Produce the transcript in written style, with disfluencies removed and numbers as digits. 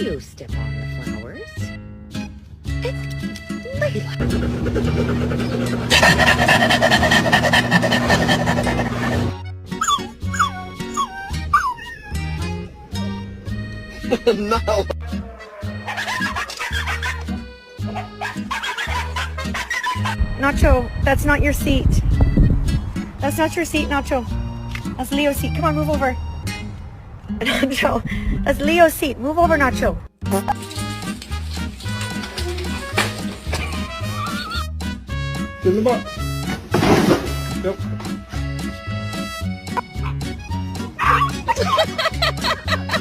You step on the flowers. It's Layla. No. Nacho, that's not your seat. That's not your seat, Nacho. That's Leo's seat. Come on, move over. Nacho, that's Leo's seat. Move over, Nacho. In the box.